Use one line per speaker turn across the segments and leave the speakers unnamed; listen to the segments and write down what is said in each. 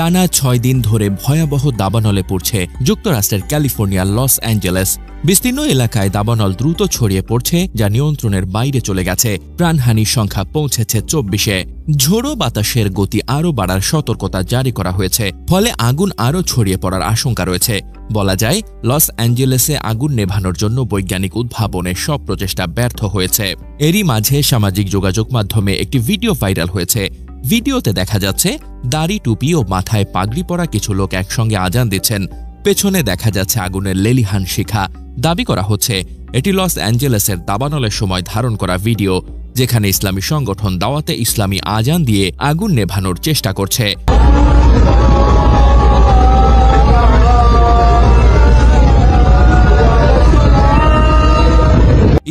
টানা ৬ দিন ধরে ভয়াবহ দাবানলে পড়ছে যুক্তরাষ্ট্রের ক্যালিফোর্নিয়ার লস অ্যাঞ্জেলেস। বিস্তীর্ণ এলাকায় দাবানল দ্রুত ছড়িয়ে পড়ছে, যা নিয়ন্ত্রণের বাইরে চলে গেছে। প্রাণহানির সংখ্যা পৌঁছেছে ২৪-এ। ঝোড়ো বাতাসের গতি আরও বাড়ার সতর্কতা জারি করা হয়েছে, ফলে আগুন আরও ছড়িয়ে পড়ার আশঙ্কা রয়েছে। বলা যায়, লস অ্যাঞ্জেলেসে আগুন নেভানোর জন্য বৈজ্ঞানিক উদ্ভাবনের সব প্রচেষ্টা ব্যর্থ হয়েছে। এরই মাঝে সামাজিক যোগাযোগ মাধ্যমে একটি ভিডিও ভাইরাল হয়েছে। ভিডিওতে দেখা যাচ্ছে দাড়ি, টুপি ও মাথায় পাগড়ি পরা কিছু লোক একসঙ্গে আজান দিচ্ছেন। পেছনে দেখা যাচ্ছে আগুনের লেলিহান শিখা। দাবি করা হচ্ছে এটি লস অ্যাঞ্জেলেসের দাবানলের সময় ধারণ করা ভিডিও, যেখানে ইসলামী সংগঠন দাওয়াতে ইসলামী আজান দিয়ে আগুন নেভানোর চেষ্টা করছে।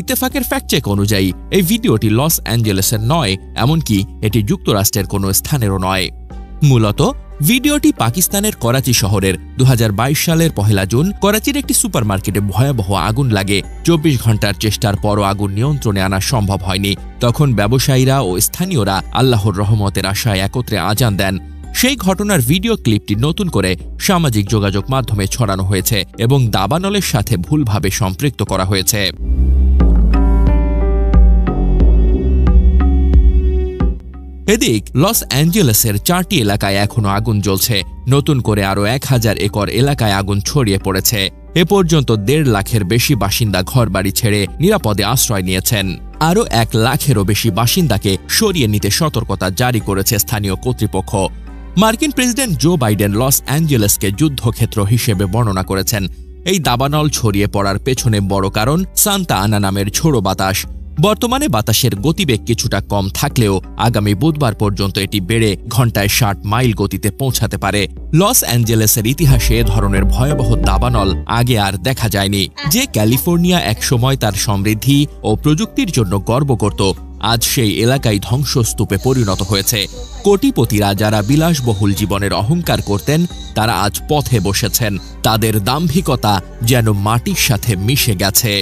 ইত্তেফাকের ফ্যাক্ট চেক অনুযায়ী এই ভিডিওটি লস অ্যাঞ্জেলেসের নয়, এমনকি এটি যুক্তরাষ্ট্রের কোনো স্থানেরও নয়। মূলত ভিডিওটি পাকিস্তানের করাচি শহরের। ২০২২ সালের ১ জুন করাচির একটি সুপারমার্কেটে ভয়াবহ আগুন লাগে। ২৪ ঘন্টার চেষ্টার পরও আগুন নিয়ন্ত্রণে আনা সম্ভব হয়নি। তখন ব্যবসায়ীরা ও স্থানীয়রা আল্লাহর রহমতের আশায় একত্রে আজান দেন। সেই ঘটনার ভিডিও ক্লিপটি নতুন করে সামাজিক যোগাযোগ মাধ্যমে ছড়ানো হয়েছে এবং দাবানলের সাথে ভুলভাবে সম্পৃক্ত করা হয়েছে। এদিক লস অ্যাঞ্জেলেসের ৪টি এলাকায় এখনো আগুন জ্বলছে। নতুন করে আরও ১,০০০ একর এলাকায় আগুন ছড়িয়ে পড়েছে। এ পর্যন্ত ১.৫ লাখের বেশি বাসিন্দা ঘরবাড়ি ছেড়ে নিরাপদে আশ্রয় নিয়েছেন। আরও ১ লাখেরও বেশি বাসিন্দাকে সরিয়ে নিতে সতর্কতা জারি করেছে স্থানীয় কর্তৃপক্ষ। মার্কিন প্রেসিডেন্ট জো বাইডেন লস অ্যাঞ্জেলেসকে যুদ্ধক্ষেত্র হিসেবে বর্ণনা করেছেন। এই দাবানল ছড়িয়ে পড়ার পেছনে বড় কারণ সান্তা আনা নামের ঝোড়ো বাতাস। বর্তমানে বাতাসের গতিবেগ কিছুটা কম থাকলেও আগামী বুধবার পর্যন্ত এটি বেড়ে ঘন্টায় ৬০ মাইল গতিতে পৌঁছাতে পারে। লস অ্যাঞ্জেলেসের ইতিহাসে এ ধরনের ভয়াবহ দাবানল আগে আর দেখা যায়নি। যে ক্যালিফোর্নিয়া একসময় তার সমৃদ্ধি ও প্রযুক্তির জন্য গর্ব করত, আজ সেই এলাকায় ধ্বংসস্তূপে পরিণত হয়েছে। কোটিপতিরা যারা বিলাসবহুল জীবনের অহংকার করতেন, তারা আজ পথে বসেছেন। তাদের দাম্ভিকতা যেন মাটির সাথে মিশে গেছে।